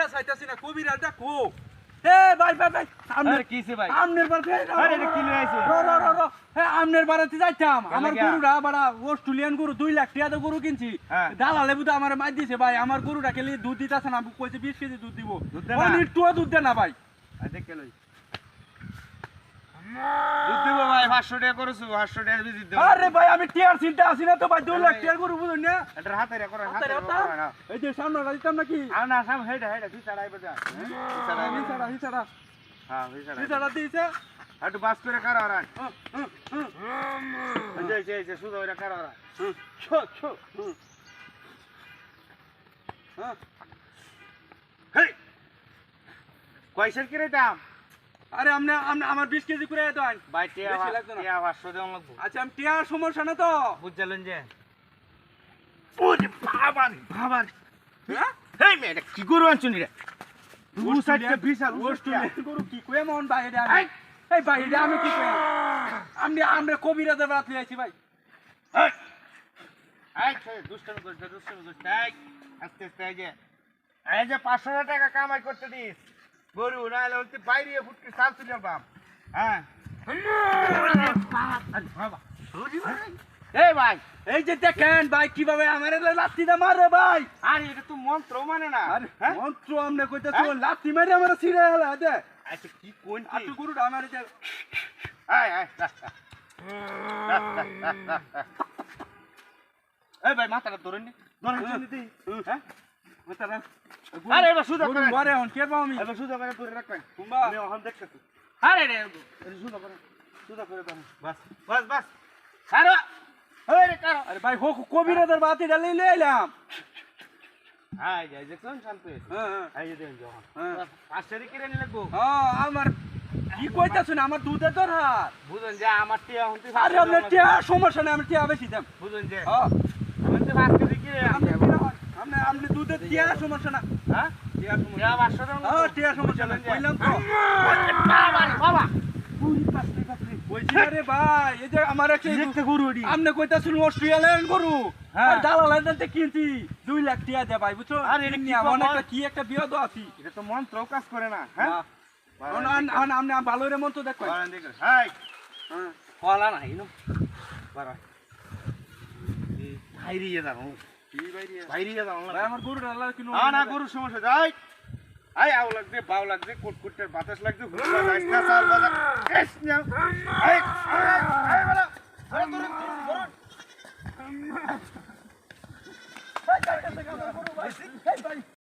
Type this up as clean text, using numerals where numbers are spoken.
টিয়া চাইতাছি না কবিরাজটা কো এ ভাই ভাই ভাই আরে কিছে ভাই আমনের বাড়িতে আরে এটা কি লই আইছো র হ্যাঁ আমনের বাড়িতে যাইতাম আমার গরুটা বড় অস্ট্রেলিয়ান গরু 2 লাখ টাকা গরু কিনছি দালালে বুদা আমার মাই দিছে ভাই আমার গরুটা খেলে দুধ দিতাছ না কইছে 20 কেজি দুধ দিব ওনি একটুও দুধ দে না ভাই আই দেখ লই দুধ দিব ভাই 500 টাকা করছু 500 টাকা বিজি দাও আরে ভাই আমি টিয়ার চিন্তা আছি না তো ভাই 2 লাখ টাকা গরু বুঝুন না এটা হাতে রে করে হাতে রে এই যে সামনে দিতাম নাকি না সাম হেডা তুই ছাড়াই বজা হিসাড়া হ্যাঁ হিসাড়া দিছে একটু বাস করে কার আর এই সুদা ওরা কার আর ছো ছো হেই কয়সের কি রে দাম আরে আমনে আমার 20 কেজি করে দেন ভাই টিয়া 500 দেন লাগবো আচ্ছা আমি টিয়ার সমস্যা না তো বুঝলেন যে ওরে বাবারে হ্যাঁ হেই মেয়ে কি গরু আনছুনি রে দুসাইডে বিশাল অস্ট্রেলিয়ান গরু কি কই মন ভাই এটা এই ভাই এটা আমি কি কই আমরা কবিরাজের রাত লিয়েছি ভাই দুষ্টমি করছ আস্তে আস্তে এই যে 500 টাকা কামাই করতে দিস গরু না হলে বলতে বাইরে ফুটকে চাল তুলে বাপ হ্যাঁ এই ভাই এই যে দেখেন ভাই কিভাবে আমারে লাত্তিটা মারে ভাই আরে এটা তো মন্ত্র মানে না আরে মন্ত্র আমনে কইতাছ লাত্তি মারে আমারে ছিড়ে হলা দে আচ্ছা কি কোন কি আতু গরুটা আমারে দে আয় এই ভাই মাথাটা ধরেন নি দি হ্যাঁ মাথাটা আরে এবার সুদা করে মারে হন কে পাও আমি এবার সুদা করে ধরে রাখবেন কুম্বা আমি ওখান দেখতেছি আরে রে সুদা করে দাও বাস আরে কারো আরে ভাই হো কবিরাজের বাতি ডালে লই আইলাম আয় যাই যে কোন শান্ত হ্যাঁ আই যে দেন যখন হ্যাঁ 500 টাকা কিনে লাগবো হ্যাঁ আমার কি কইতাছ না আমার দুধে তোর হাত বুঝুন যে আমার টিয়া হন্তি আরে আপনি টিয়া সমস্যা নাই আমি টিয়া বেশি দাম বুঝুন যে হ্যাঁ আমি তো 5 কেজি কিনে আপনি দুধে টিয়া সমস্যা না হ্যাঁ টিয়া সমস্যা 500 টাকা হ্যাঁ টিয়া সমস্যা না কইলাম তো বাবা পুরি পাসলি কইছি রে ভাই এই যে আমার একটা গরু দি আপনি কইতাছুন অস্ট্রেলিয়ান গরু আর দালালের দাতে কিনছি 2 লাখ টাকা দে ভাই বুঝছো আরে এটা কি অনেকটা কি একটা বিয়াদ আছে এটা তো মন্ত্র কাজ করে না হ্যাঁ আপনি ভালো রে মন তো দেখো বারান দেখো হাই হ্যাঁ কলা নাই নো বারা এই বাইরে যাও কি বাইরে যাও ভাই আমার গরুটা আল্লাহ কিনো না গরুর সমস্যা যাই আই আও লাগবে বাও লাগবে কুটকুটের বাতাস লাগবে হুড়া যাইস্তা চাল বাজা এস নাও আই বলা ধরুন